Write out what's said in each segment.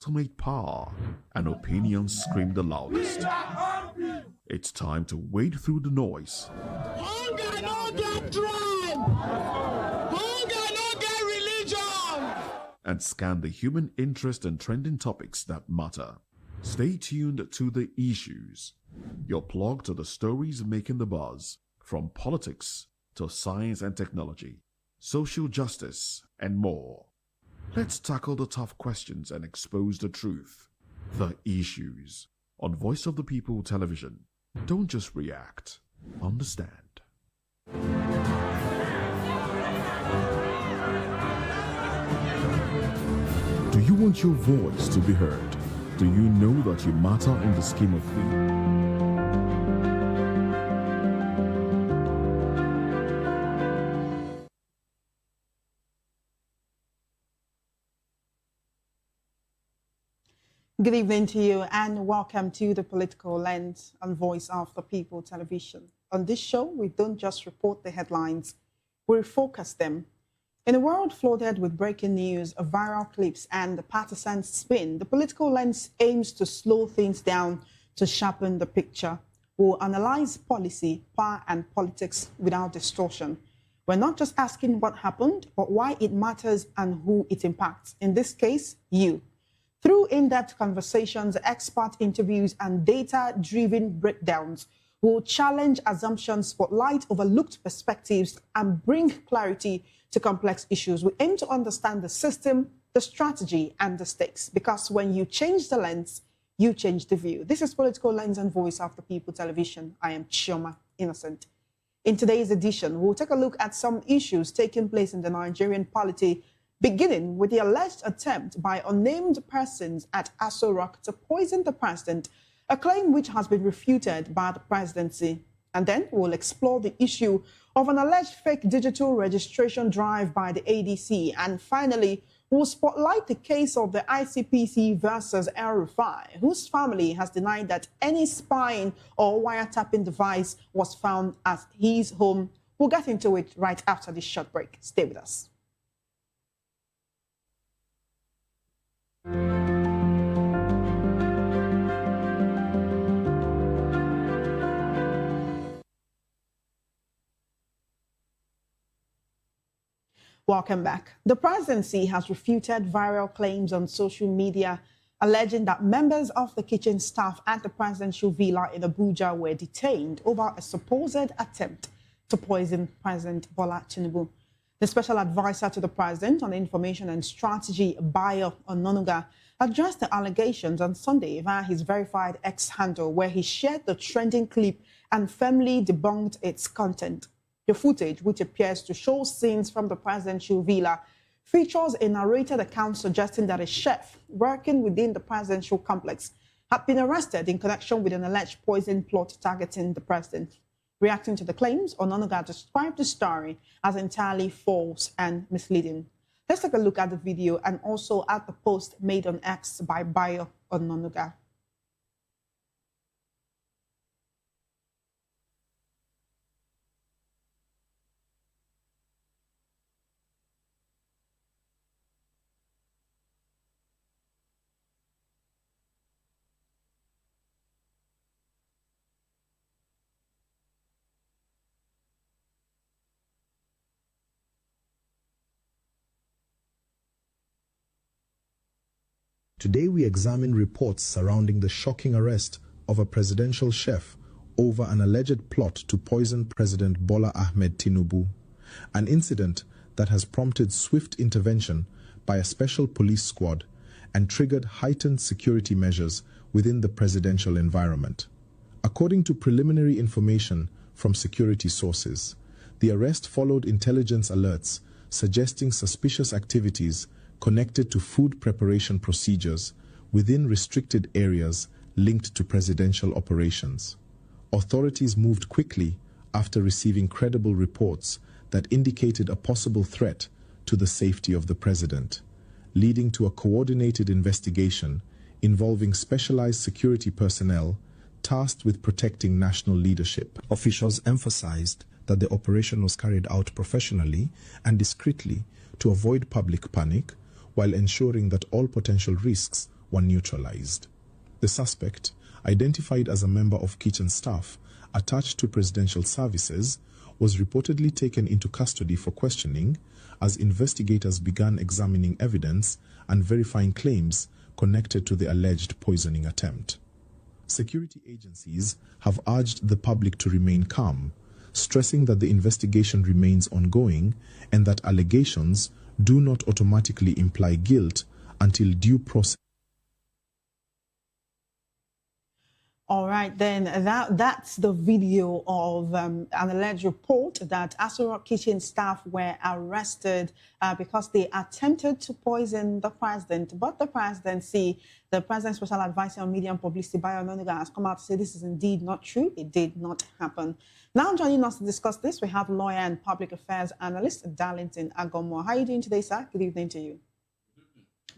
ultimate power, and opinions scream the loudest. It's time to wade through the noise. Hunger no get tribe! Hunger no get religion! And scan the human interest and trending topics that matter. Stay tuned to The Issues, your plug to the stories making the buzz, from politics to science and technology, social justice, and more. Let's tackle the tough questions and expose the truth. The Issues on Voice of the People Television. Don't just react, understand. Do you want your voice to be heard? Do you know that you matter in the scheme of things? Good evening to you and welcome to the Political Lens on Voice of the People Television. On this show, we don't just report the headlines, we refocus them. In a world flooded with breaking news, viral clips, and partisan spin, the Political Lens aims to slow things down to sharpen the picture. We'll analyze policy, power, and politics without distortion. We're not just asking what happened, but why it matters and who it impacts. In this case, you. Through in-depth conversations, expert interviews, and data-driven breakdowns, we'll challenge assumptions, spotlight overlooked perspectives, and bring clarity to complex issues. We aim to understand the system, the strategy, and the stakes. Because when you change the lens, you change the view. This is Political Lens and Voice of the People Television. I am Chioma Innocent. In today's edition, we'll take a look at some issues taking place in the Nigerian polity, beginning with the alleged attempt by unnamed persons at Aso Rock to poison the president, a claim which has been refuted by the presidency. And then we'll explore the issue of an alleged fake digital registration drive by the ADC. And finally, we'll spotlight the case of the ICPC versus El Rufai, whose family has denied that any spying or wiretapping device was found at his home. We'll get into it right after this short break. Stay with us. Welcome back. The presidency has refuted viral claims on social media alleging that members of the kitchen staff at the presidential villa in Abuja were detained over a supposed attempt to poison President Bola Tinubu. The special advisor to the president on information and strategy, Bayo Ononuga, addressed the allegations on Sunday via his verified X handle, where he shared the trending clip and firmly debunked its content. The footage, which appears to show scenes from the presidential villa, features a narrated account suggesting that a chef working within the presidential complex had been arrested in connection with an alleged poison plot targeting the president. Reacting to the claims, Ononuga described the story as entirely false and misleading. Let's take a look at the video and also at the post made on X by Bayo Ononuga. Today we examine reports surrounding the shocking arrest of a presidential chef over an alleged plot to poison President Bola Ahmed Tinubu, an incident that has prompted swift intervention by a special police squad and triggered heightened security measures within the presidential environment. According to preliminary information from security sources, the arrest followed intelligence alerts suggesting suspicious activities connected to food preparation procedures within restricted areas linked to presidential operations. Authorities moved quickly after receiving credible reports that indicated a possible threat to the safety of the president, leading to a coordinated investigation involving specialized security personnel tasked with protecting national leadership. Officials emphasized that the operation was carried out professionally and discreetly to avoid public panic, while ensuring that all potential risks were neutralized. The suspect, identified as a member of kitchen staff attached to presidential services, was reportedly taken into custody for questioning as investigators began examining evidence and verifying claims connected to the alleged poisoning attempt. Security agencies have urged the public to remain calm, stressing that the investigation remains ongoing and that allegations do not automatically imply guilt until due process. All right, then that's the video of an alleged report that Aso Rock kitchen staff were arrested because they attempted to poison the president. But the presidency, the president's special advisor on media and publicity, Bayo Ononuga, has come out to say this is indeed not true. It did not happen. Now joining us to discuss this, we have lawyer and public affairs analyst Darlington Agomo. How are you doing today, sir? Good evening to you.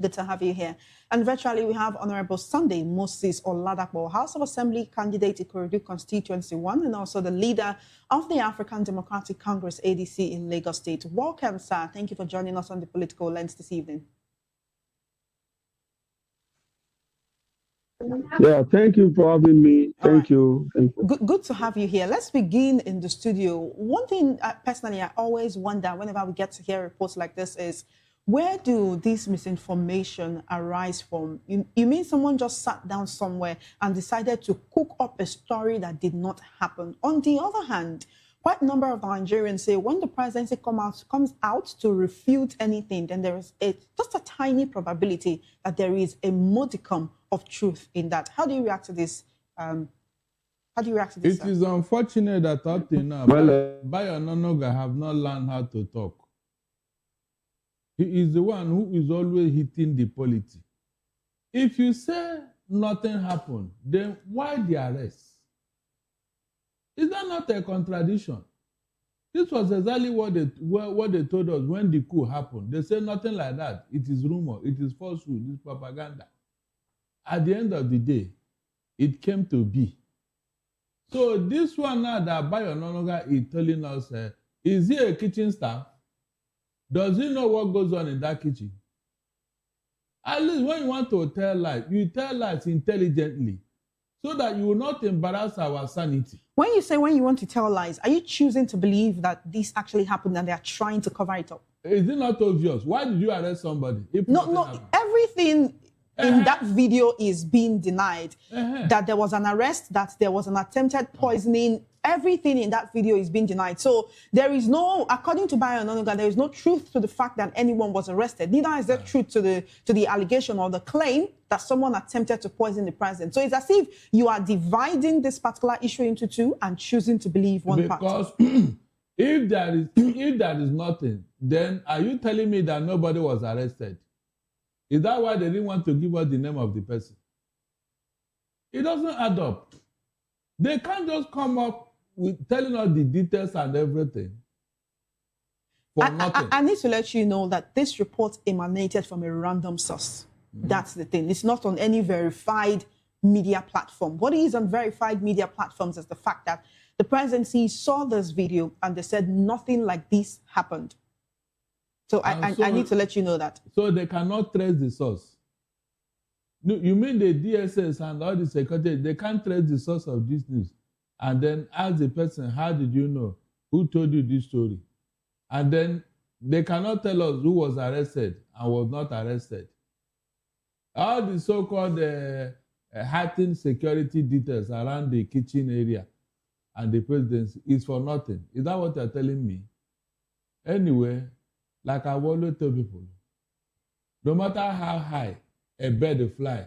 Good to have you here. And virtually, we have Honorable Sunday Moses Oladapo, House of Assembly candidate Ikorodu Constituency 1, and also the leader of the African Democratic Congress, ADC, in Lagos State. Welcome, sir. Thank you for joining us on the Political Lens this evening. Yeah, thank you for having me. Thank you. Good to have you here. Let's begin in the studio. One thing, personally, I always wonder whenever we get to hear reports like this is, where do this misinformation arise from? You mean someone just sat down somewhere and decided to cook up a story that did not happen? On the other hand, quite a number of Nigerians say when the presidency comes out to refute anything, then there is just a tiny probability that there is a modicum of truth in that. How do you react to this? It is unfortunate that up till now, Bayo Ononuga have not learned how to talk. He is the one who is always hitting the politics. If you say nothing happened, then why the arrest? Is that not a contradiction? This was exactly what they told us when the coup happened. They said nothing like that. It is rumor. It is falsehood. It is propaganda. At the end of the day, it came to be. So this one now that Bayo Ononuga is telling us, is he a kitchen staff? Does he know what goes on in that kitchen? At least when you want to tell lies, you tell lies intelligently so that you will not embarrass our sanity. When you say when you want to tell lies, are you choosing to believe that this actually happened and they are trying to cover it up? Is it not obvious? Why did you arrest somebody? No, everything in that video is being denied. That there was an arrest, that there was an attempted poisoning. Everything in that video is being denied. So there is no, according to Bayo Ononuga, there is no truth to the fact that anyone was arrested. Neither is there truth to the allegation or the claim that someone attempted to poison the president. So it's as if you are dividing this particular issue into two and choosing to believe one part. Because if there is nothing, then are you telling me that nobody was arrested? Is that why they didn't want to give us the name of the person? It doesn't add up. They can't just come up with telling us the details and everything for nothing. I need to let you know that this report emanated from a random source. That's the thing. It's not on any verified media platform. What is on verified media platforms is the fact that the presidency saw this video and they said nothing like this happened. So I need to let you know that. So they cannot trace the source. No, you mean the DSS and all the security, they can't trace the source of this news and then ask the person, how did you know? Who told you this story? And then they cannot tell us who was arrested and was not arrested. All the so-called heightened security details around the kitchen area and the presidency is for nothing. Is that what you're telling me? Anyway, like I always tell people, no matter how high a bird fly,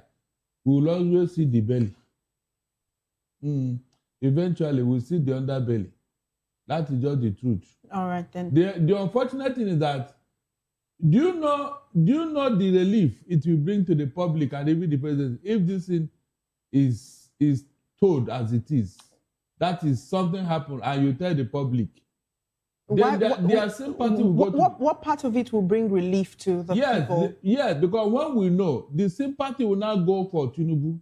we will always see the belly. Eventually, we'll see the underbelly. That is just the truth. All right, then. The unfortunate thing is that, do you know the relief it will bring to the public and even the president if this thing is told as it is? That is something happened and you tell the public. Their sympathy will go to... What part of it will bring relief to the people? Yes, because when we know, the sympathy will now go for Tinubu.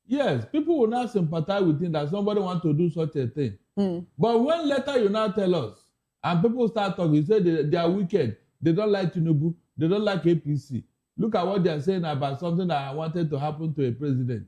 Yes, people will now sympathize with him that somebody wants to do such a thing. But when later you now tell us, and people start talking, you say they are wicked, they don't like Tinubu, they don't like APC, Look at what they are saying about something that I wanted to happen to a president.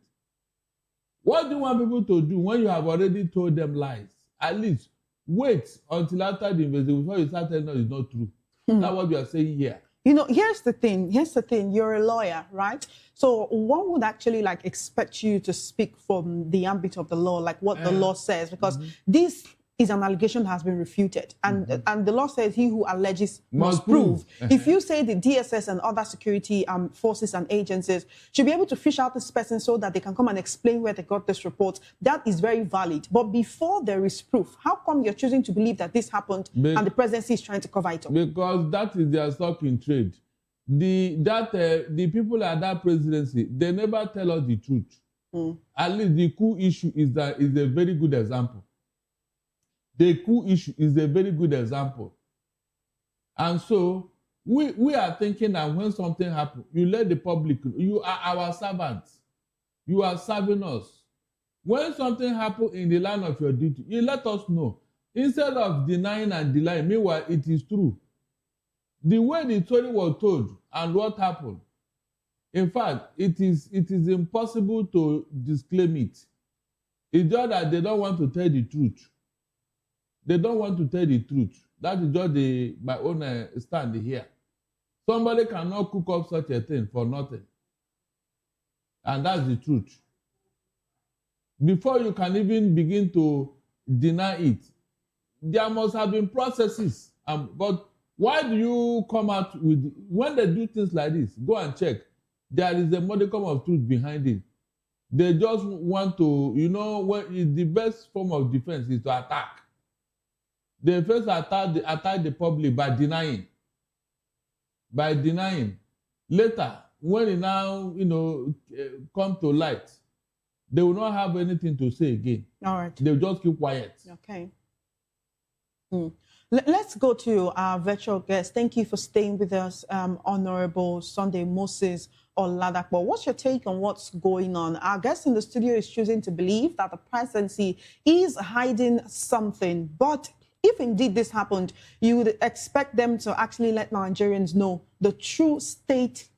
What do you want people to do when you have already told them lies? At least wait until after the investigation before you start telling them it's not true. That's what we are saying here. You know, here's the thing. You're a lawyer, right? So one would actually like expect you to speak from the ambit of the law, like what the law says, because this is an allegation that has been refuted. And the law says he who alleges must prove. If you say the DSS and other security forces and agencies should be able to fish out this person so that they can come and explain where they got this report, that is very valid. But before there is proof, how come you're choosing to believe that this happened and the presidency is trying to cover it up? Because that is their stock in trade. The people at that presidency, they never tell us the truth. At least the coup issue is a very good example. The coup issue is a very good example. And so we are thinking that when something happens, you let the public know. You are our servants. You are serving us. When something happens in the line of your duty, you let us know. Instead of denying and denying, meanwhile, it is true. The way the story was told and what happened, in fact, it is impossible to disclaim it. It's just that they don't want to tell the truth. They don't want to tell the truth. That is just my own stand here. Somebody cannot cook up such a thing for nothing. And that's the truth. Before you can even begin to deny it, there must have been processes. But why do you come out with, when they do things like this, go and check. There is a modicum of truth behind it. They just want to, the best form of defense is to attack. They first attack the public by denying. Later, when it now, come to light, they will not have anything to say again. All right. They'll just keep quiet. Okay. Let's go to our virtual guest. Thank you for staying with us, Honorable Sunday Moses Oladapo. What's your take on what's going on? Our guest in the studio is choosing to believe that the presidency is hiding something, but if indeed this happened, you would expect them to actually let Nigerians know the true state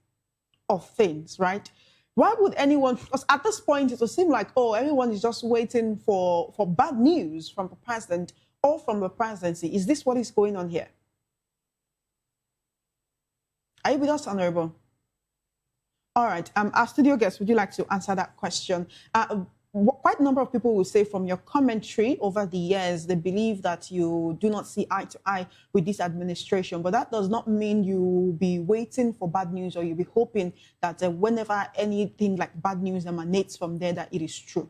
of things, right? Why would anyone, because at this point it will seem like, everyone is just waiting for bad news from the president or from the presidency. Is this what is going on here? Are you with us, Honorable? All right. Our studio guest, would you like to answer that question? Quite a number of people will say from your commentary over the years, they believe that you do not see eye to eye with this administration, but that does not mean you'll be waiting for bad news or you'll be hoping that whenever anything like bad news emanates from there, that it is true.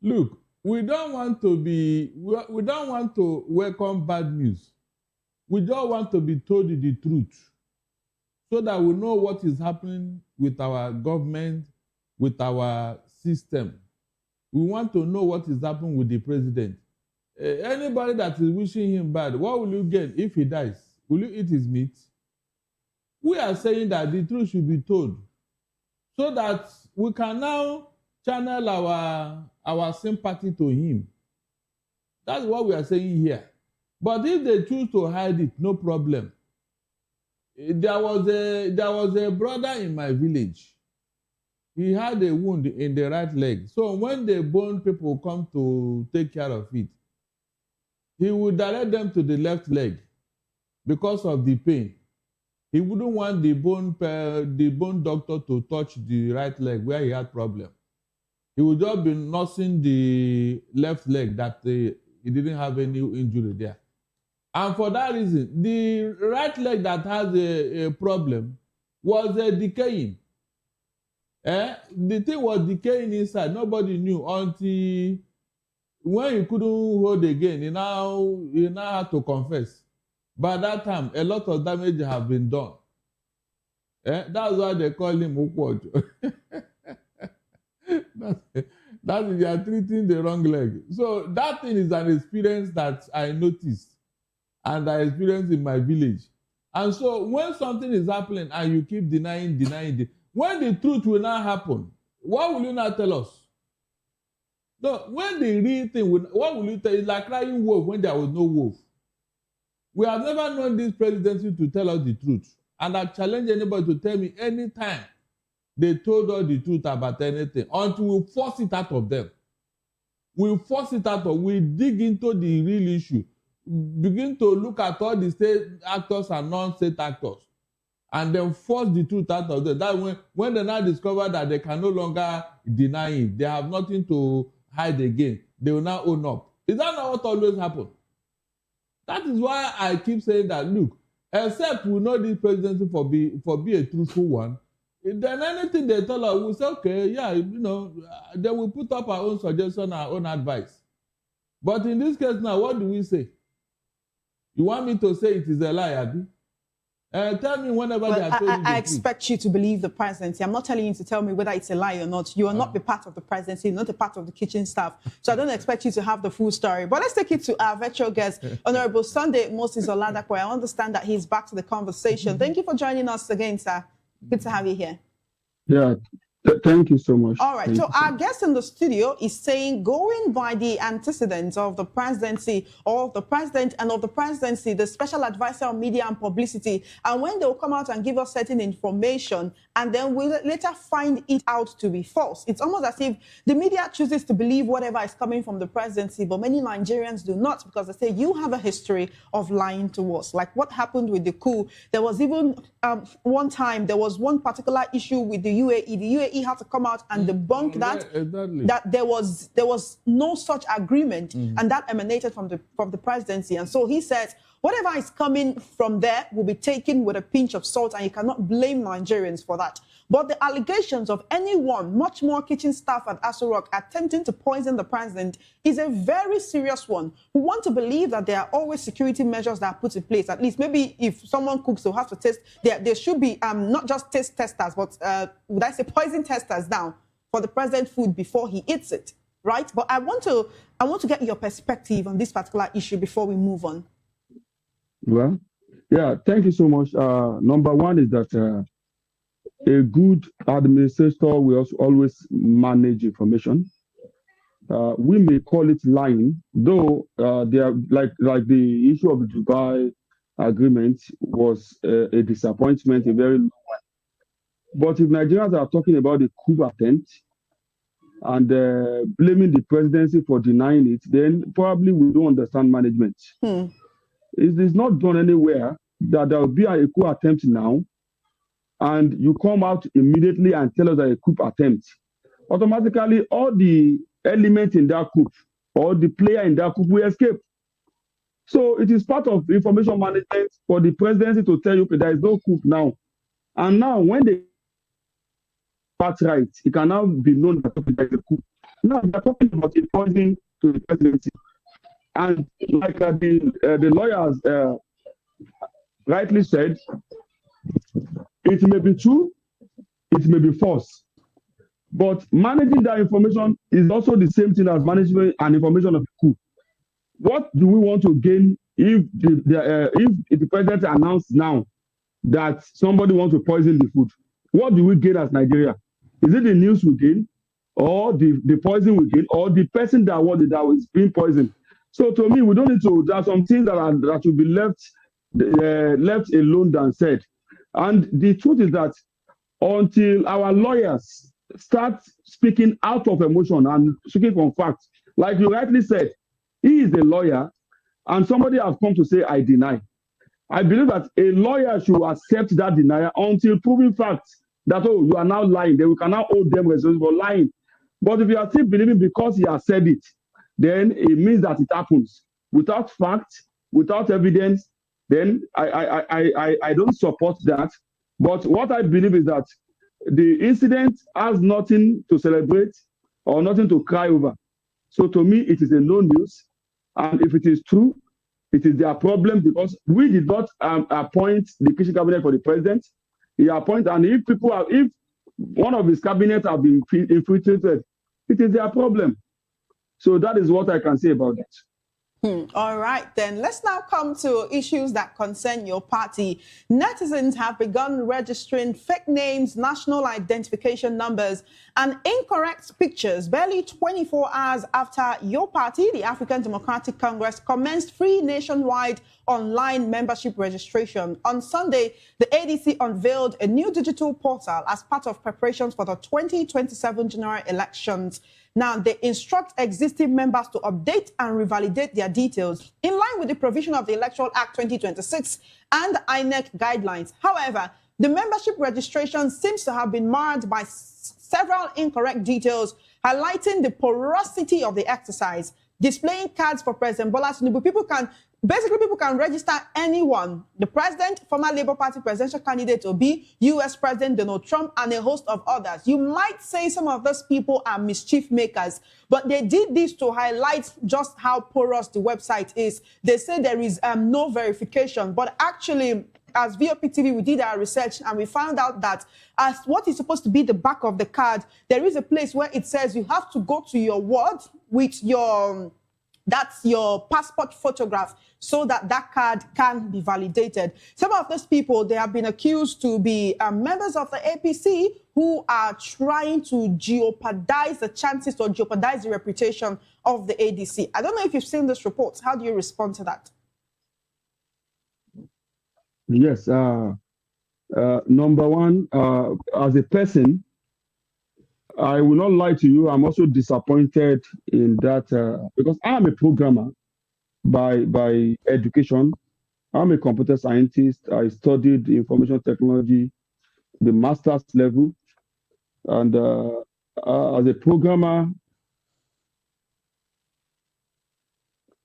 Look, we don't want to welcome bad news. We just want to be told the truth so that we know what is happening with our government, with our system. We want to know what is happening with the president. Anybody that is wishing him bad, what will you get if he dies? Will you eat his meat? We are saying that the truth should be told so that we can now channel our sympathy to him. That's what we are saying here. But if they choose to hide it, no problem. There was a brother in my village. He had a wound in the right leg. So when the bone people come to take care of it, he would direct them to the left leg because of the pain. He wouldn't want the bone doctor to touch the right leg where he had problem. He would just be nursing the left leg that he didn't have any injury there. And for that reason, the right leg that has a problem was decaying. The thing was decaying inside. Nobody knew until when he couldn't hold again. He now had to confess. By that time, a lot of damage have been done. That's why they call him Ukwojo. That is, they are treating the wrong leg. So that thing is an experience that I noticed and I experienced in my village. And so when something is happening and you keep denying, when the truth will not happen, what will you not tell us? No, when the real thing will, what will you tell? It's like crying wolf when there was no wolf. We have never known this presidency to tell us the truth. And I challenge anybody to tell me anytime they told us the truth about anything until we force it out of them. We force it out of, we dig into the real issue, begin to look at all the state actors and non-state actors, and then force the truth out of them. That when they now discover that they can no longer deny it, they have nothing to hide again, they will now own up. Is that not what always happens? That is why I keep saying that, look, except we know this presidency for be a truthful one, then anything they tell us, we say, okay, yeah, then we put up our own suggestion, our own advice. But in this case now, what do we say? You want me to say it is a lie, Abi? Tell me whenever they are told you the I truth. expect you to believe the presidency. I'm not telling you to tell me whether it's a lie or not. You are not a part of the presidency, not a part of the kitchen staff. So I don't expect you to have the full story. But let's take it to our virtual guest, Honorable Sunday Moses Oladakwe. I understand that he's back to the conversation. Thank you for joining us again, sir. Good to have you here. Yeah, thank you so much. All right, so our guest in the studio is saying, going by the antecedents of the presidency, or of the president and of the presidency, the special advisor on media and publicity, and when they'll come out and give us certain information, and then we'll later find it out to be false. It's almost as if the media chooses to believe whatever is coming from the presidency, but many Nigerians do not, because they say, you have a history of lying to us. Like what happened with the coup. There was even one time, there was one particular issue with the UAE. The UAE had to come out and debunk that there was no such agreement, and that emanated from the presidency. And so he says, whatever is coming from there will be taken with a pinch of salt, and you cannot blame Nigerians for that. But the allegations of anyone, much more kitchen staff at Aso Rock, attempting to poison the president is a very serious one. We want to believe that there are always security measures that are put in place. At least maybe if someone cooks, they'll have to test. There should be not just taste testers, but would I say poison testers now for the president's food before he eats it, right? But I want to get your perspective on this particular issue before we move on. Well, yeah, thank you so much. Number one is that a good administrator will also always manage information. We may call it lying, though they are like the issue of the Dubai agreement was a disappointment, a very low one. But if Nigerians are talking about the coup attempt and blaming the presidency for denying it, then probably we don't understand management. It is not done anywhere that there will be a coup attempt now, and you come out immediately and tell us that a coup attempt. Automatically, all the elements in that coup or the player in that coup will escape. So it is part of information management for the presidency to tell you, okay, there is no coup now. And now when they part right, it can now be known that there is a coup. Now they are talking about a poisoning to the presidency. And like the lawyers rightly said, it may be true, it may be false. But managing that information is also the same thing as managing an information of a coup. What do we want to gain if the president announced now that somebody wants to poison the food? What do we gain as Nigeria? Is it the news we gain, or the poison we gain, or the person that was being poisoned? So to me, we don't need to. There are some things that should be left alone than said. And the truth is that until our lawyers start speaking out of emotion and speaking from facts, like you rightly said, he is a lawyer, and somebody has come to say, I deny. I believe that a lawyer should accept that denial until proven facts that, oh, you are now lying. Then we can now hold them responsible for lying. But if you are still believing because he has said it, then it means that it happens. Without facts, without evidence, then I don't support that. But what I believe is that the incident has nothing to celebrate or nothing to cry over. So to me, it is a no news. And if it is true, it is their problem, because we did not appoint the kitchen cabinet for the president. He appointed, and if one of his cabinet have been infiltrated, it is their problem. So that is what I can say about that. All right, then let's now come to issues that concern your party. Netizens have begun registering fake names, national identification numbers, and incorrect pictures barely 24 hours after your party, the African Democratic Congress, commenced free nationwide online membership registration. On Sunday, the ADC unveiled a new digital portal as part of preparations for the 2027 general elections. Now, they instruct existing members to update and revalidate their details in line with the provision of the Electoral Act 2026 and INEC guidelines. However, the membership registration seems to have been marred by several incorrect details, highlighting the porosity of the exercise. Displaying cards for President Bola Tinubu, people can register anyone, the president, former Labour Party presidential candidate Obi, US President Donald Trump, and a host of others. You might say some of those people are mischief makers, but they did this to highlight just how porous the website is. They say there is no verification, but actually, as VOP TV, we did our research and we found out that as what is supposed to be the back of the card, there is a place where it says you have to go to your ward with that's your passport photograph so that that card can be validated. Some of those people, they have been accused to be members of the APC who are trying to jeopardize the chances or jeopardize the reputation of the ADC. I don't know if you've seen this report. How do you respond to that? Yes. Number one, as a person, I will not lie to you. I'm also disappointed in that because I'm a programmer by education. I'm a computer scientist. I studied information technology, the master's level. And as a programmer,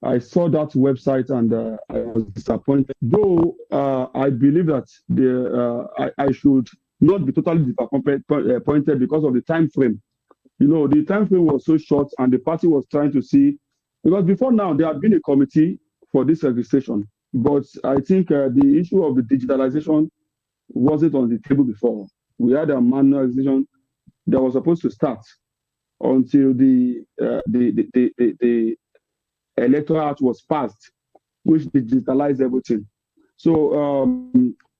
I saw that website and I was disappointed. Though I believe that I should not be totally disappointed because of the time frame. You know, the time frame was so short and the party was trying to see, because before now there had been a committee for this registration, but I think the issue of the digitalization wasn't on the table before. We had a manual registration that was supposed to start until the Electoral Act was passed, which digitalized everything. So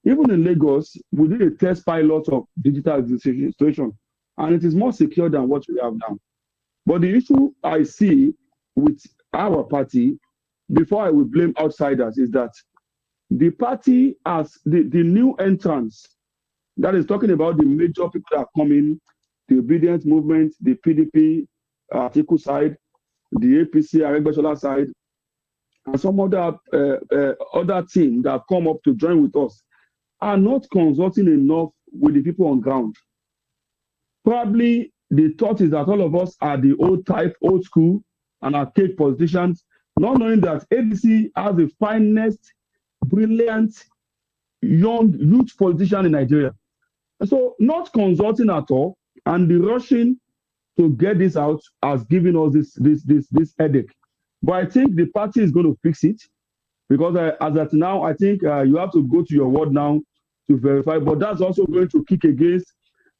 even in Lagos, we did a test pilot of digital registration, and it is more secure than what we have now. But the issue I see with our party, before I will blame outsiders, is that the party as the new entrants, that is talking about the major people that are coming, the obedient movement, the PDP, Atiku side, the APC, Aregbesola side, and some other team that have come up to join with us, are not consulting enough with the people on ground. Probably the thought is that all of us are the old type, old school, and archaic politicians, not knowing that ADC has the finest, brilliant, young, youth politician in Nigeria. So not consulting at all, and the rushing to get this out has given us this headache. But I think the party is going to fix it, because as at now, I think you have to go to your ward now to verify. But that's also going to kick against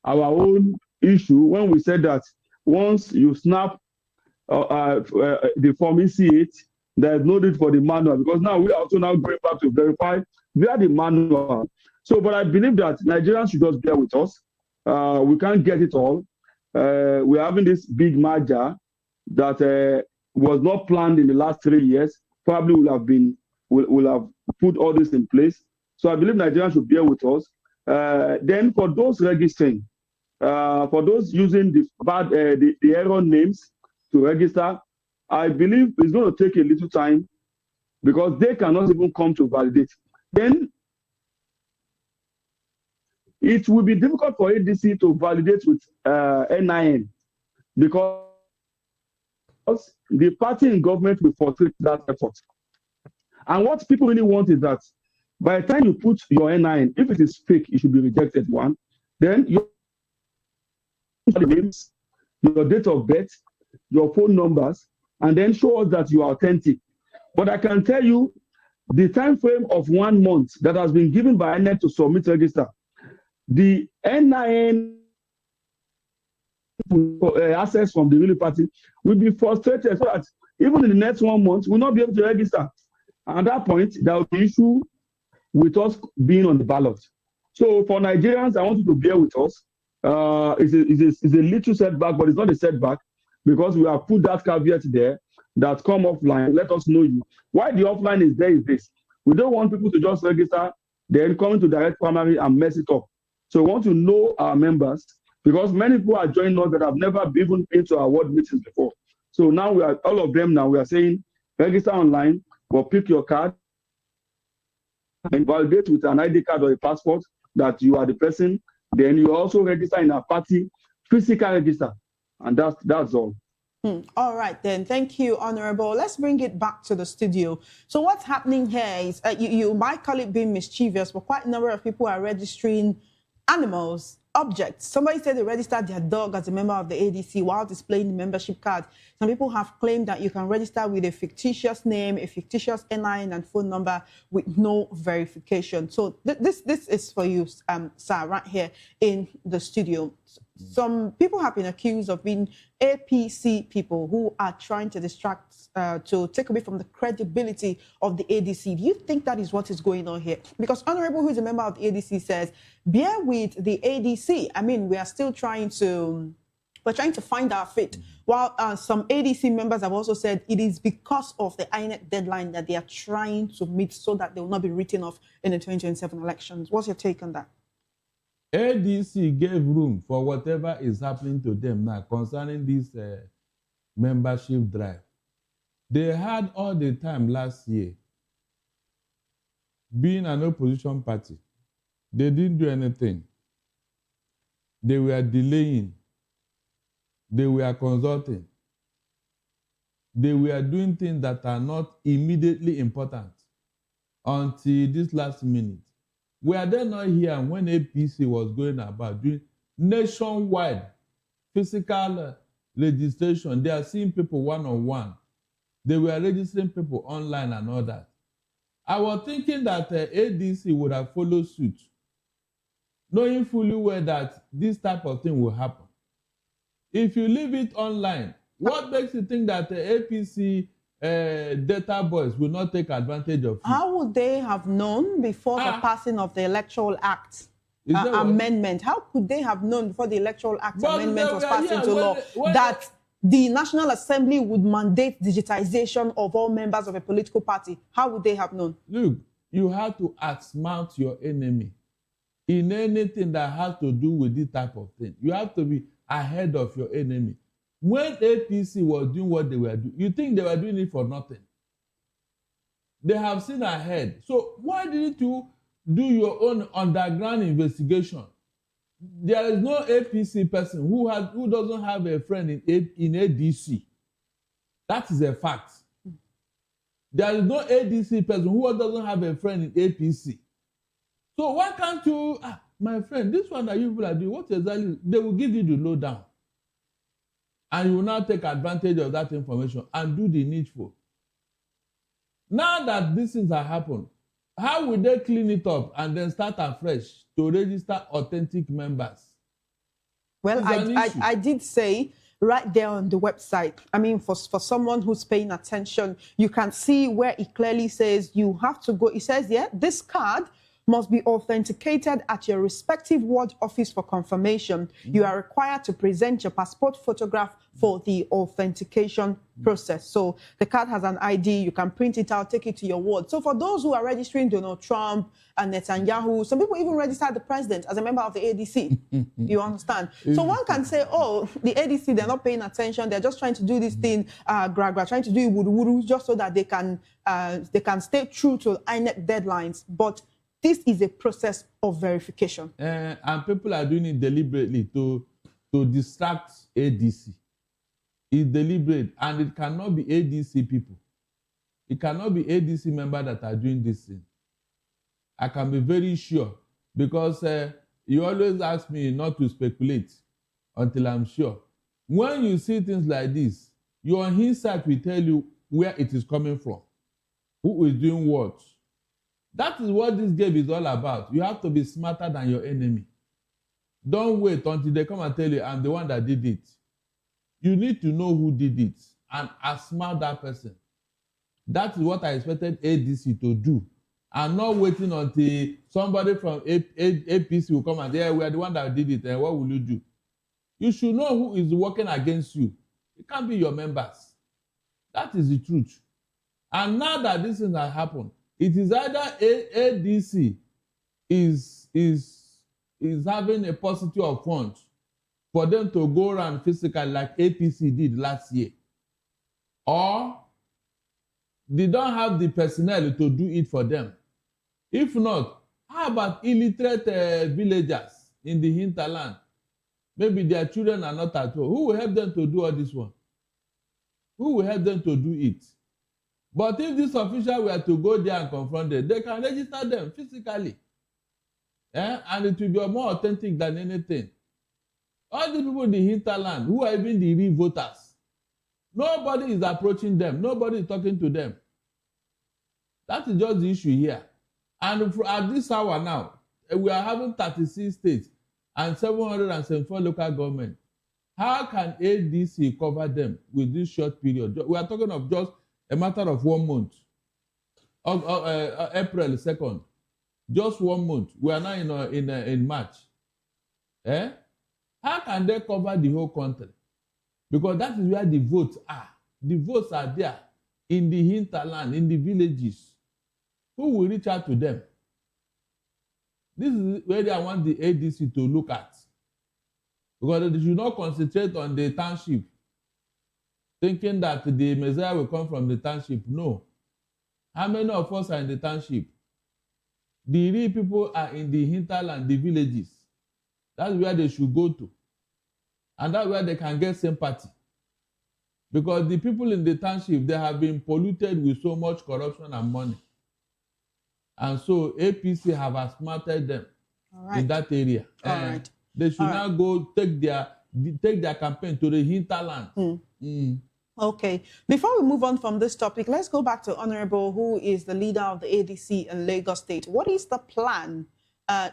our own issue when we said that once you snap the Form EC8, there is no need for the manual, because now we are also now going back to verify via the manual. So, but I believe that Nigerians should just bear with us. We can't get it all. We're having this big merger that was not planned in the last 3 years. Probably will have put all this in place. So I believe Nigerians should bear with us. Then for those registering, for those using the error names to register, I believe it's going to take a little time, because they cannot even come to validate. Then it will be difficult for ADC to validate with NIN, because the party in government will frustrate that effort. And what people really want is that by the time you put your NIN, if it is fake, it should be rejected, one. Then your names, your date of birth, your phone numbers, and then show us that you are authentic. But I can tell you, the time frame of 1 month that has been given by INEC to submit register, the NIN access from the ruling party will be frustrated, so that even in the next 1 month, we'll not be able to register. And at that point, there will be issue with us being on the ballot. So for Nigerians, I want you to bear with us. It's a little setback, but it's not a setback, because we have put that caveat there that come offline. Let us know you. Why the offline is there is this. We don't want people to just register, then come to direct primary and mess it up. So we want to know our members, because many people are joining us that have never even been to our ward meetings before. So now we are all of them now. We are saying register online, or pick your card and validate with an ID card or a passport that you are the person. Then you also register in our party, physical register, and that's all. All right, then. Thank you, Honorable. Let's bring it back to the studio. So what's happening here is, you might call it being mischievous, but quite a number of people are registering animals, objects. Somebody said they registered their dog as a member of the ADC while displaying the membership card. Some people have claimed that you can register with a fictitious name, a fictitious NIN and phone number with no verification. So this is for you, sir, right here in the studio. Some people have been accused of being APC people who are trying to distract, to take away from the credibility of the ADC. Do you think that is what is going on here? Because Honorable, who is a member of the ADC, says, bear with the ADC. I mean, we're trying to find our fate. While some ADC members have also said it is because of the INEC deadline that they are trying to meet so that they will not be written off in the 2027 elections. What's your take on that? ADC gave room for whatever is happening to them now concerning this membership drive. They had all the time last year, being an opposition party. They didn't do anything. They were delaying. They were consulting. They were doing things that are not immediately important until this last minute. Were they not here when APC was going about doing nationwide physical registration? They are seeing people one-on-one. They were registering people online and all that. I was thinking that ADC would have followed suit, knowing fully well that this type of thing will happen. If you leave it online, what makes you think that the APC data boys will not take advantage of it? How would they have known before the passing of the Electoral Act amendment? How could they have known before the Electoral Act amendment was passed into law that the National Assembly would mandate digitization of all members of a political party? How would they have known? Look, you have to outsmart your enemy in anything that has to do with this type of thing. You have to be ahead of your enemy. When APC was doing what they were doing, you think they were doing it for nothing? They have seen ahead. So why didn't you do your own underground investigation? There is no APC person who doesn't have a friend in ADC. That is a fact. There is no ADC person who doesn't have a friend in APC. So why can't you, my friend, this one that you people are doing, what exactly? They will give you the lowdown. And you will now take advantage of that information and do the needful. Now that these things have happened, how will they clean it up and then start afresh to register authentic members? Well, I did say right there on the website, I mean, for someone who's paying attention, you can see where it clearly says you have to go. It says, yeah, this card must be authenticated at your respective ward office for confirmation. You are required to present your passport photograph for the authentication process. So the card has an ID, you can print it out, take it to your ward. So for those who are registering Donald Trump and Netanyahu, some people even register the president as a member of the ADC. You understand? So one can say, oh, the ADC, they're not paying attention, they're just trying to do this thing, trying to do it wudu-wudu just so that they can stay true to INEC deadlines. But this is a process of verification. And people are doing it deliberately to distract ADC. It's deliberate, and it cannot be ADC people. It cannot be ADC members that are doing this thing. I can be very sure, because you always ask me not to speculate until I'm sure. When you see things like this, your hindsight will tell you where it is coming from, who is doing what. That is what this game is all about. You have to be smarter than your enemy. Don't wait until they come and tell you, I'm the one that did it. You need to know who did it and outsmart that person. That is what I expected ADC to do. And not waiting until somebody from APC will come and say, yeah, we are the one that did it, and what will you do? You should know who is working against you. It can't be your members. That is the truth. And now that this thing has happened, It is either ADC is having a positive of funds for them to go around physically like APC did last year, or they don't have the personnel to do it for them. If not, how about illiterate villagers in the hinterland? Maybe their children are not at home. Who will help them to do all this one? Who will help them to do it? But if this official were to go there and confront them, they can register them physically. And it will be more authentic than anything. All the people in the hinterland, who are even the real voters, nobody is approaching them. Nobody is talking to them. That is just the issue here. And at this hour now, we are having 36 states and 774 local governments. How can ADC cover them with this short period? We are talking of just a matter of 1 month. April 2nd. Just 1 month. We are now in March. How can they cover the whole country? Because that is where the votes are. The votes are there in the hinterland, in the villages. Who will reach out to them? This is where I want the ADC to look at. Because they should not concentrate on the township, thinking that the Messiah will come from the township. No. How many of us are in the township? The real people are in the hinterland, the villages. That's where they should go to. And that's where they can get sympathy. Because the people in the township, they have been polluted with so much corruption and money. And so APC have outsmarted them in that area. And they should now go take their campaign to the hinterland. Okay. Before we move on from this topic, let's go back to Honorable, who is the leader of the ADC in Lagos State. What is the plan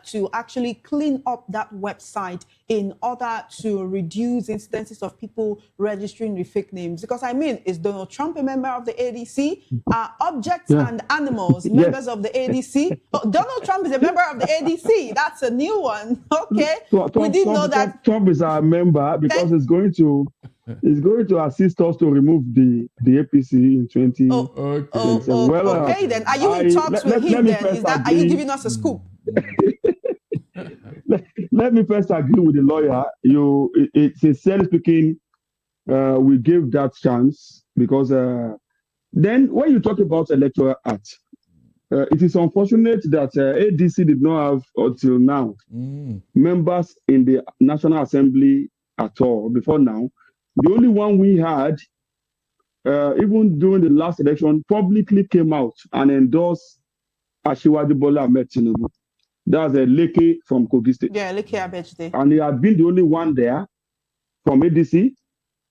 to actually clean up that website in order to reduce incidences of people registering with fake names? Because, I mean, is Donald Trump a member of the ADC? Are objects and animals members of the ADC? Oh, Donald Trump is a member of the ADC. That's a new one. Okay. We didn't know that. Trump is our member because it's going to assist us to remove the APC in 20. Okay, then. Are you in talks with him then? Are you giving us a scoop? Let me first agree with the lawyer. Sincerely speaking, we gave that chance because then when you talk about Electoral Act, it is unfortunate that ADC did not have until now members in the National Assembly at all. Before now, the only one we had, even during the last election, publicly came out and endorsed Asiwaju Bola Ahmed Tinubu. That's a Leke from Kogi State. Yeah, Leke Abejde. And he had been the only one there from ADC.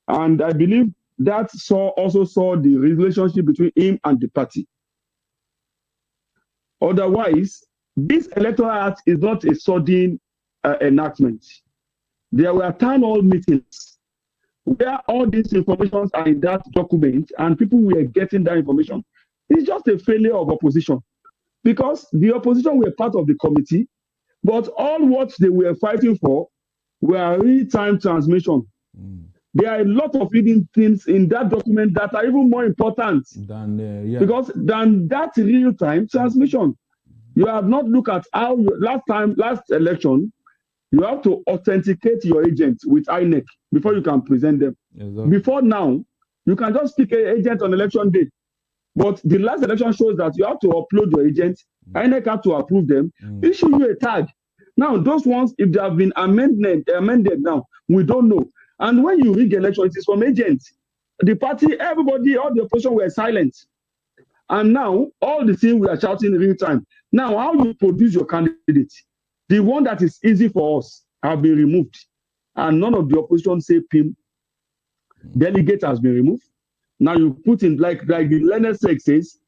And I believe that also saw the relationship between him and the party. Otherwise, this Electoral Act is not a sudden enactment. There were town hall meetings where all these information are in that document and people were getting that information. It's just a failure of opposition. Because the opposition were part of the committee, but all what they were fighting for were real-time transmission. There are a lot of hidden things in that document that are even more important than that real-time transmission. You have not looked at how last election, you have to authenticate your agent with INEC before you can present them. Exactly. Before now, you can just pick an agent on election day. But the last election shows that you have to upload your agent, INEC have to approve them, issue you a tag. Now, those ones, if they have been amended now, we don't know. And when you rig election, it is from agents. The party, everybody, all the opposition were silent. And now, all the things we are shouting in real time. Now, how you produce your candidate? The one that is easy for us have been removed. And none of the opposition say PIM. Delegate has been removed. Now you put in, like the Leonard says,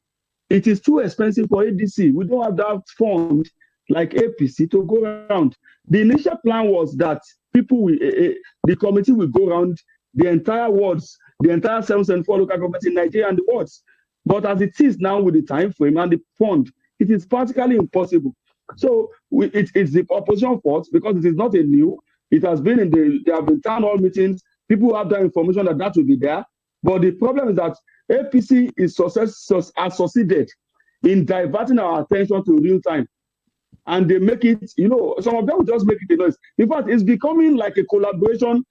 it is too expensive for ADC. We don't have that fund like APC to go around. The initial plan was that the committee will go around the entire wards, the entire 774 local governments in Nigeria and the wards. But as it is now with the time frame and the fund, it is practically impossible. So it's the opposition fault because it is not a new. It has been there have been town hall meetings. People have that information that will be there. But the problem is that APC has succeeded in diverting our attention to real time. And they make it, some of them will just make it a noise. In fact, it's becoming like a collaboration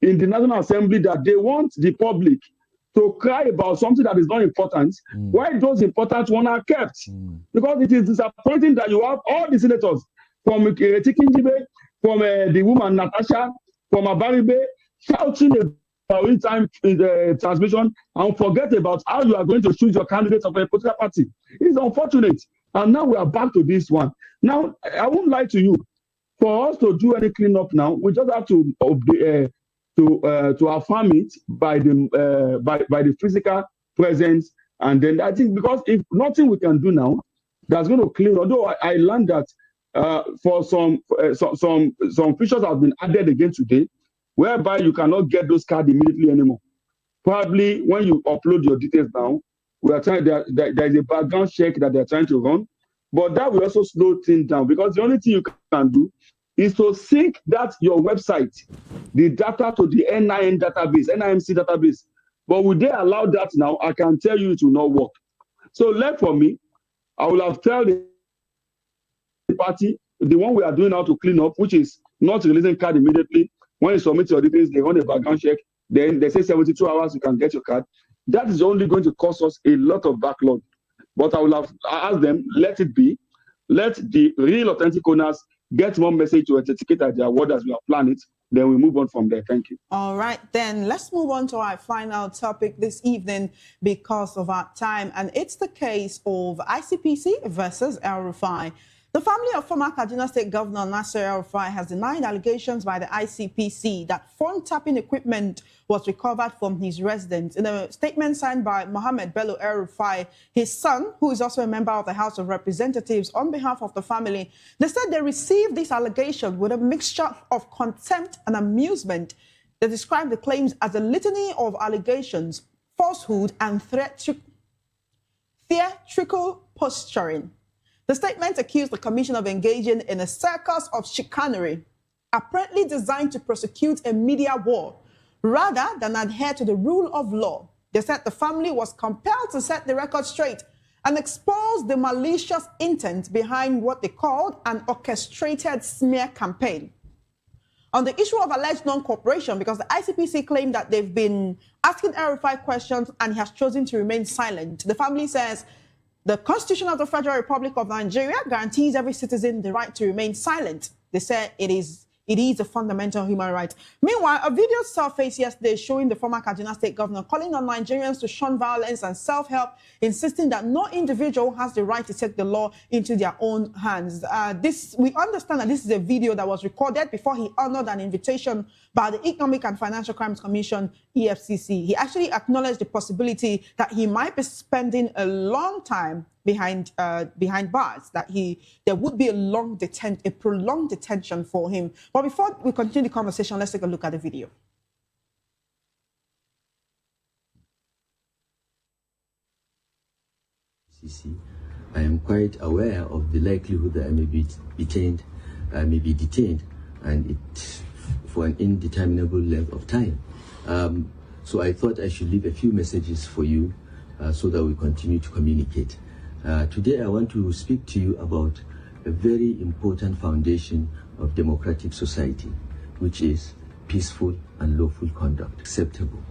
in the National Assembly that they want the public to cry about something that is not important, while those important ones are kept. Because it is disappointing that you have all the senators from Tikinjibe, from the woman Natasha, from Abaribe, shouting about real time in the transmission and forget about how you are going to choose your candidates of a political party. It's unfortunate. And now we are back to this one. Now, I won't lie to you. For us to do any cleanup now, we just have to affirm it by the physical presence. And then I think, because if nothing we can do now, that's going to clean. Although I learned that for some features have been added again today, whereby you cannot get those cards immediately anymore. Probably when you upload your details now, we are trying. There is a background check that they are trying to run, but that will also slow things down, because the only thing you can do is to sync that your website, the data, to the NIN database, NIMC database. But would they allow that now? I can tell you it will not work. So left for me, I will have told the party, the one we are doing now to clean up, which is not releasing card immediately. When you submit your details, they run a background check. Then they say 72 hours you can get your card. That is only going to cost us a lot of backlog. But I will have asked them, let it be. Let the real authentic owners get more message to authenticate that their word as we have planned it. Then we move on from there. Thank you. All right, then let's move on to our final topic this evening because of our time. And it's the case of ICPC versus El-Rufai. The family of former Kaduna State Governor Nasir El-Rufai has denied allegations by the ICPC that phone-tapping equipment was recovered from his residence. In a statement signed by Mohammed Bello El-Rufai, his son, who is also a member of the House of Representatives, on behalf of the family, they said they received this allegation with a mixture of contempt and amusement. They described the claims as a litany of allegations, falsehood, and theatrical posturing. The statement accused the commission of engaging in a circus of chicanery, apparently designed to prosecute a media war, rather than adhere to the rule of law. They said the family was compelled to set the record straight and expose the malicious intent behind what they called an orchestrated smear campaign. On the issue of alleged non-cooperation, because the ICPC claimed that they've been asking El-Rufai questions and he has chosen to remain silent, the family says the Constitution of the Federal Republic of Nigeria guarantees every citizen the right to remain silent. They say it is a fundamental human right. Meanwhile, a video surfaced yesterday showing the former Kaduna State Governor calling on Nigerians to shun violence and self-help, insisting that no individual has the right to take the law into their own hands. We understand that this is a video that was recorded before he honored an invitation by the Economic and Financial Crimes Commission, EFCC. He actually acknowledged the possibility that he might be spending a long time behind bars, that there would be a prolonged detention for him. But before we continue the conversation, let's take a look at the video. I am quite aware of the likelihood that I may be detained, and it for an indeterminable length of time. So I thought I should leave a few messages for you so that we continue to communicate. Today I want to speak to you about a very important foundation of democratic society, which is peaceful and lawful conduct, acceptable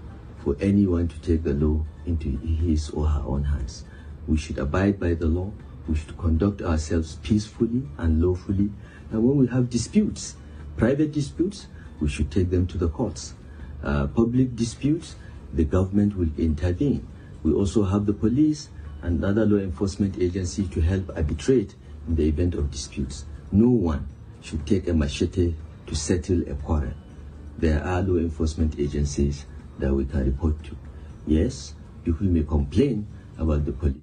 for anyone to take the law into his or her own hands. We should abide by the law, we should conduct ourselves peacefully and lawfully, and when we have disputes, private disputes, we should take them to the courts. Public disputes, the government will intervene. We also have the police and other law enforcement agencies to help arbitrate in the event of disputes. No one should take a machete to settle a quarrel. There are law enforcement agencies that we can report to. Yes, people may complain about the police.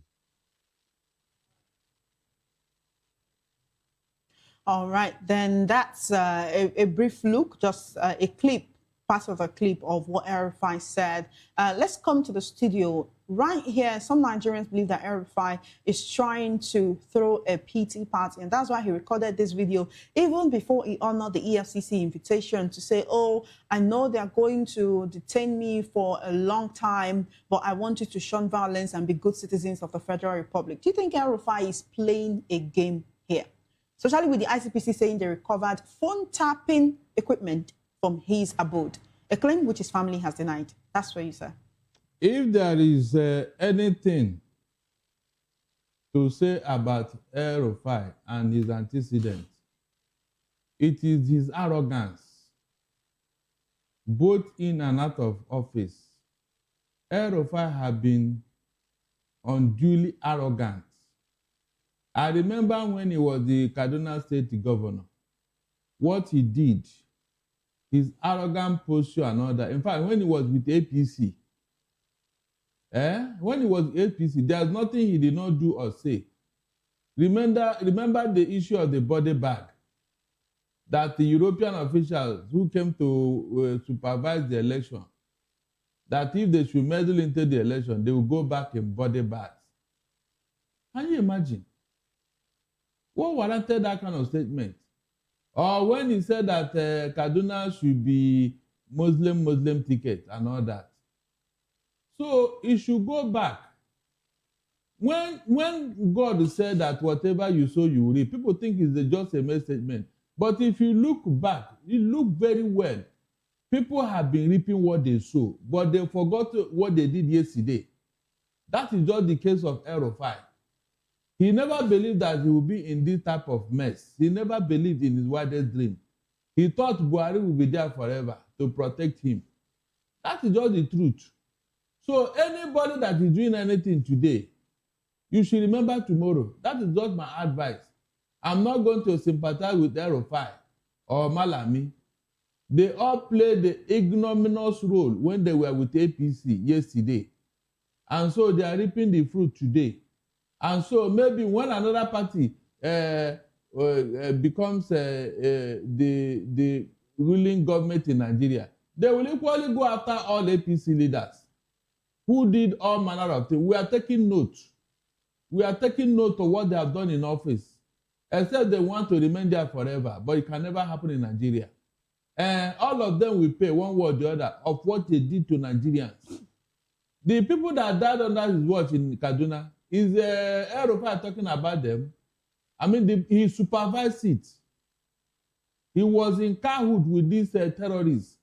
All right, then that's a brief look, just a clip, part of a clip of what El-Rufai said. Let's come to the studio right here, some Nigerians believe that El-Rufai is trying to throw a pity party, and that's why he recorded this video even before he honored the EFCC invitation to say, oh, I know they're going to detain me for a long time, but I want you to shun violence and be good citizens of the Federal Republic. Do you think El-Rufai is playing a game here? Especially with the ICPC saying they recovered phone tapping equipment from his abode, a claim which his family has denied. That's for you, sir. If there is anything to say about El-Rufai and his antecedents, it is his arrogance, both in and out of office. El-Rufai have been unduly arrogant. I remember when he was the Kaduna State governor, what he did, his arrogant posture and all that. In fact, when he was with APC, when he was APC, there's nothing he did not do or say. Remember the issue of the body bag, that the European officials who came to supervise the election, that if they should meddle into the election, they will go back in body bags. Can you imagine? What warranted that kind of statement? Or when he said that Kaduna should be Muslim ticket and all that. So he should go back. When God said that whatever you sow, you reap, people think it's just a mere statement. But if you look back, you look very well. People have been reaping what they sow, but they forgot what they did yesterday. That is just the case of El-Rufai. He never believed that he would be in this type of mess. He never believed in his wildest dream. He thought Buhari would be there forever to protect him. That is just the truth. So anybody that is doing anything today, you should remember tomorrow. That is just my advice. I'm not going to sympathize with El-Rufai or Malami. They all played the ignominious role when they were with APC yesterday. And so they are reaping the fruit today. And so maybe when another party becomes the ruling government in Nigeria, they will equally go after all APC leaders who did all manner of things. We are taking note. We are taking note of what they have done in office, except they want to remain there forever, but it can never happen in Nigeria. And all of them will pay one way or the other of what they did to Nigerians. The people that died under his watch in Kaduna, is El-Rufai talking about them? I mean, he supervised it. He was in cahoot with these terrorists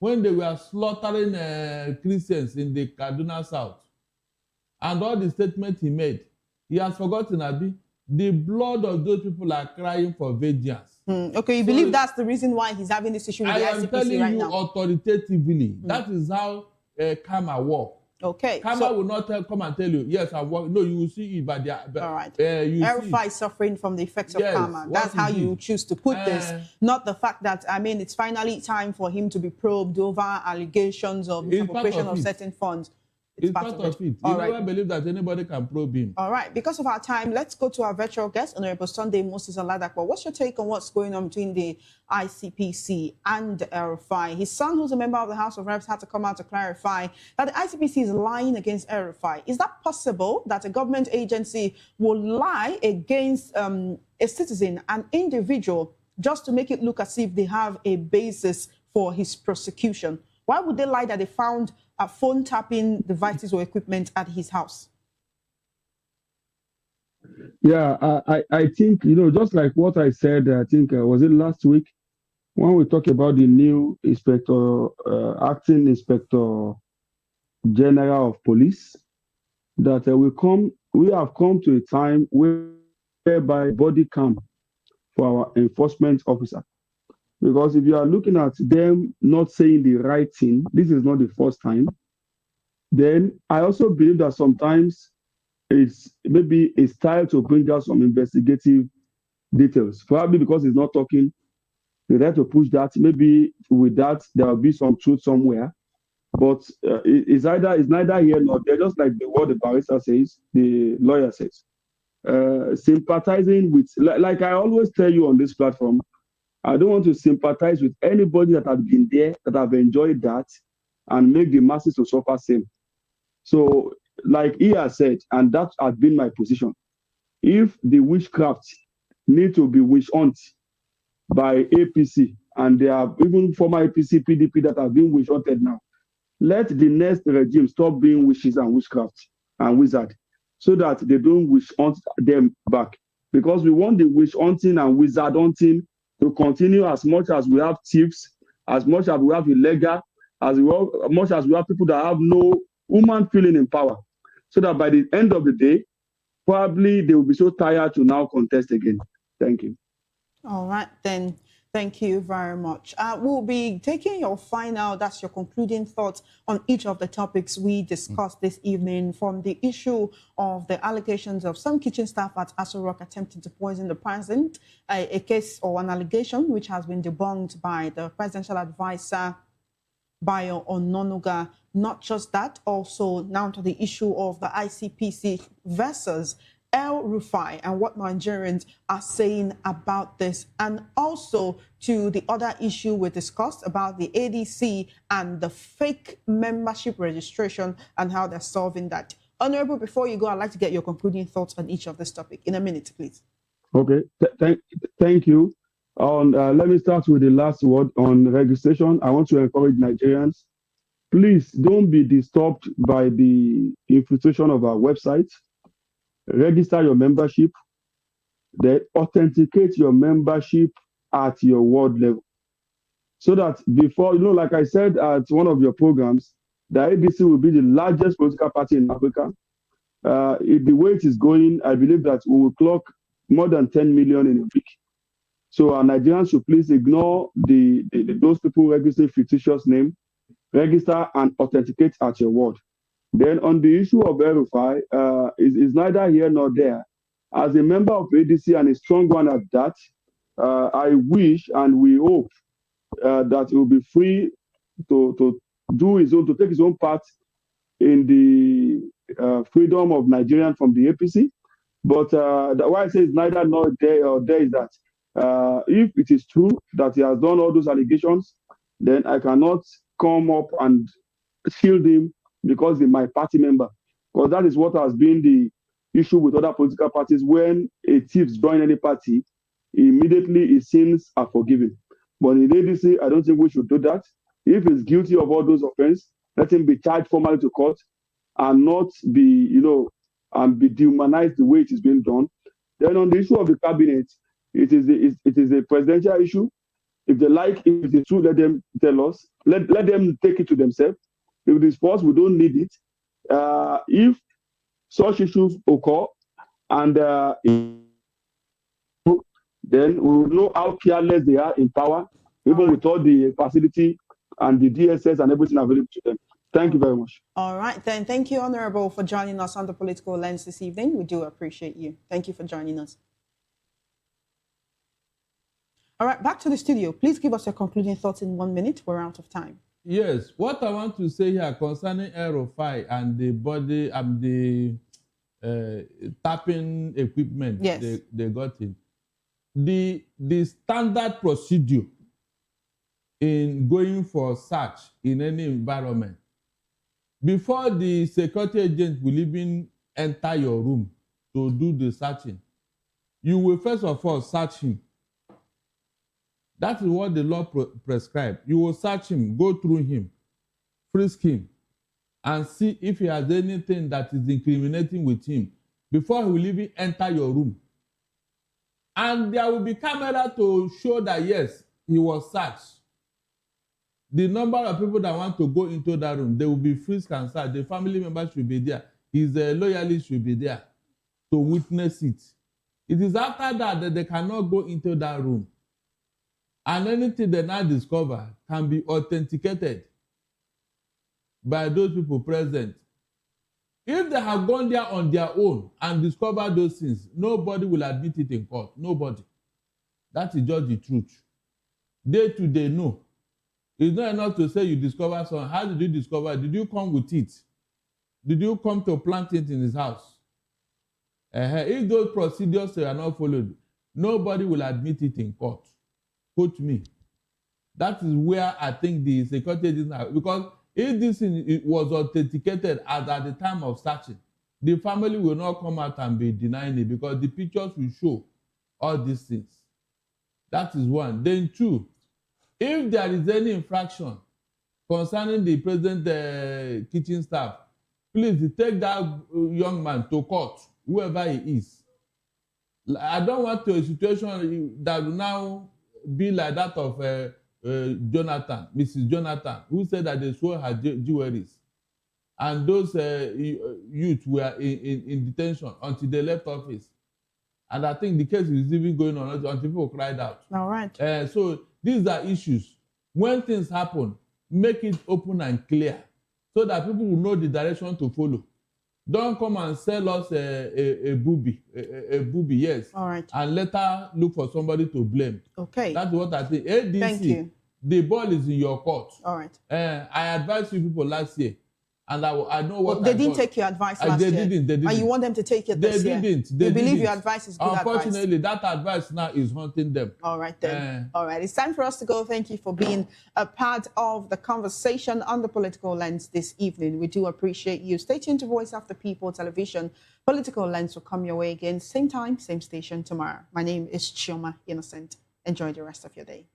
when they were slaughtering Christians in the Kaduna South. And all the statements he made, he has forgotten, Abi. The blood of those people are crying for vengeance. Okay, you believe that's the reason why he's having this issue with the ICPC right now? I am telling you authoritatively. That is how karma works. Okay. Karma will not come and tell you, yes, I work. No, you will see it by the... all right. El-Rufai is suffering from the effects of karma. That's how you choose to put this. Not the fact that, I mean, it's finally time for him to be probed over allegations of misappropriation of certain funds. It's part of it. You never believe that anybody can probe him. All right. Because of our time, let's go to our virtual guest, Honorable Sunday Moses Oladapo. What's your take on what's going on between the ICPC and El-Rufai? His son, who's a member of the House of Reps, had to come out to clarify that the ICPC is lying against El-Rufai. Is that possible that a government agency will lie against a citizen, an individual, just to make it look as if they have a basis for his prosecution? Why would they lie that they found phone tapping devices or equipment at his house? Yeah, I think, just like what I said, I think, was it last week, when we talked about the new acting inspector general of police, that we have come to a time whereby body cam for our enforcement officer. Because if you are looking at them not saying the right thing, this is not the first time. Then I also believe that sometimes it's maybe a style to bring out some investigative details. Probably because he's not talking, they try to push that. Maybe with that, there will be some truth somewhere. But it's neither here nor there, just like what the barrister says, the lawyer says. Sympathizing with, like I always tell you on this platform, I don't want to sympathize with anybody that has been there, that have enjoyed that, and make the masses to suffer same. So like he has said, and that has been my position, if the witchcraft need to be witch hunt by APC, and there are even former APC, PDP that have been witch hunted now, let the next regime stop being witches and witchcraft and wizard, so that they don't witch hunt them back. Because we want the witch hunting and wizard hunting to continue as much as we have thieves, as much as we have illegal, much as we have people that have no human feeling in power. So that by the end of the day, probably they will be so tired to now contest again. Thank you. All right, then. Thank you very much. We'll be taking your that's your concluding thoughts on each of the topics we discussed this evening, from the issue of the allegations of some kitchen staff at Aso Rock attempting to poison the president, a case or an allegation which has been debunked by the presidential advisor, Bayo Ononuga. Not just that, also now to the issue of the ICPC versus El Rufai and what Nigerians are saying about this, and also to the other issue we discussed about the ADC and the fake membership registration and how they're solving that. Honorable, before you go, I'd like to get your concluding thoughts on each of this topic in a minute, please. Okay, thank you. Let me start with the last word on registration. I want to encourage Nigerians, please don't be disturbed by the infiltration of our website. Register your membership, then authenticate your membership at your ward level. So that before, like I said at one of your programs, the ADC will be the largest political party in Africa. The way it is going, I believe that we will clock more than 10 million in a week. So our Nigerians should please ignore those people registering fictitious name, register and authenticate at your ward. Then on the issue of Verify, is neither here nor there. As a member of ADC and a strong one at that, I wish and we hope that he will be free to take his own part in the freedom of Nigerians from the APC. But why I say it's neither nor there or there is that if it is true that he has done all those allegations, then I cannot come up and shield him because he's my party member. Because that is what has been the issue with other political parties. When a thief joins any party, immediately his sins are forgiven. But in ADC, I don't think we should do that. If he's guilty of all those offenses, let him be charged formally to court and not be, and be dehumanized the way it is being done. Then on the issue of the cabinet, it is a presidential issue. If they like, if it is true, let them tell us. Let them take it to themselves. If it is false, we don't need it. If such issues occur, and then we will know how careless they are in power, even with all the facility and the DSS and everything available to them. Thank you very much. All right, then. Thank you, Honorable, for joining us on the Political Lens this evening. We do appreciate you. Thank you for joining us. All right, back to the studio. Please give us your concluding thoughts in 1 minute. We're out of time. Yes, what I want to say here concerning Aerofy and the body and the tapping equipment they got in. The standard procedure in going for search in any environment, before the security agent will even enter your room to do the searching, you will first of all search him. That is what the law prescribes. You will search him, go through him, frisk him, and see if he has anything that is incriminating with him before he will even enter your room. And there will be camera to show that, yes, he was searched. The number of people that want to go into that room, they will be frisked and searched. The family members should be there. His loyalists should be there to witness it. It is after that they cannot go into that room. And anything they now discover can be authenticated by those people present. If they have gone there on their own and discovered those things, nobody will admit it in court. Nobody. That is just the truth. Day to day, no. It's not enough to say you discover something. How did you discover it? Did you come with it? Did you come to plant it in his house? If those procedures are not followed, nobody will admit it in court. Quote me. That is where I think the security agents are. Because If this thing it was authenticated at the time of searching, the family will not come out and be denying it because the pictures will show all these things. That is one. Then two, if there is any infraction concerning the president kitchen staff, please take that young man to court, whoever he is. I don't want a situation that will now be like that of Jonathan, Mrs. Jonathan, who said that they stole her jewelries. And those youth were in detention until they left office. And I think the case is even going on until people cried out. All right. So these are issues. When things happen, make it open and clear so that people will know the direction to follow. Don't come and sell us a booby, yes. All right. And later look for somebody to blame. Okay. That's what I think. ADC, thank you. The ball is in your court. All right. I advised you people last year, and I know what they didn't take your advice last year. They didn't. And you want them to take it this year? They didn't. You believe your advice is good Unfortunately, advice? that advice now is haunting them. All right then. All right. It's time for us to go. Thank you for being a part of the conversation on the Political Lens this evening. We do appreciate you. Stay tuned to Voice of the People Television. Political Lens will come your way again, same time, same station tomorrow. My name is Chioma Innocent. Enjoy the rest of your day.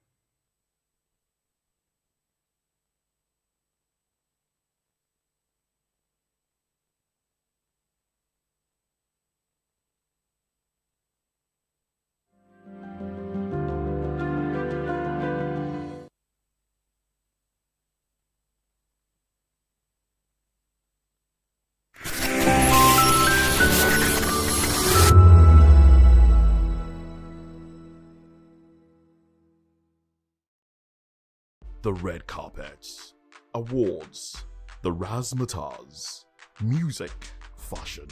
The red carpets, awards, the razzmatazz, music, fashion,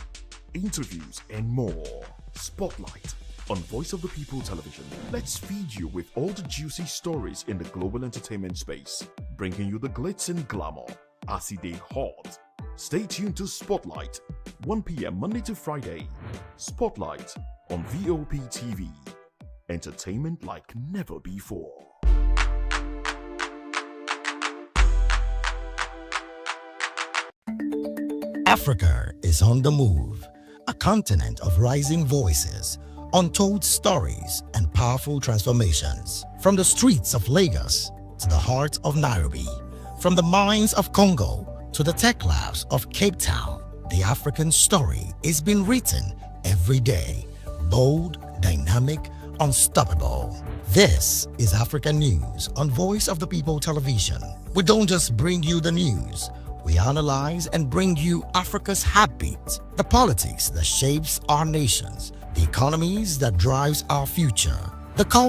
interviews, and more. Spotlight on Voice of the People Television. Let's feed you with all the juicy stories in the global entertainment space, bringing you the glitz and glamour as it is hot. Stay tuned to Spotlight, 1 p.m. Monday to Friday. Spotlight on VOP TV. Entertainment like never before. Africa is on the move, a continent of rising voices, untold stories, and powerful transformations. From the streets of Lagos to the heart of Nairobi, from the mines of Congo to the tech labs of Cape Town, the African story is being written every day. Bold, dynamic, unstoppable. This is African News on Voice of the People Television. We don't just bring you the news. We analyze and bring you Africa's heartbeat, the politics that shapes our nations, the economies that drives our future, the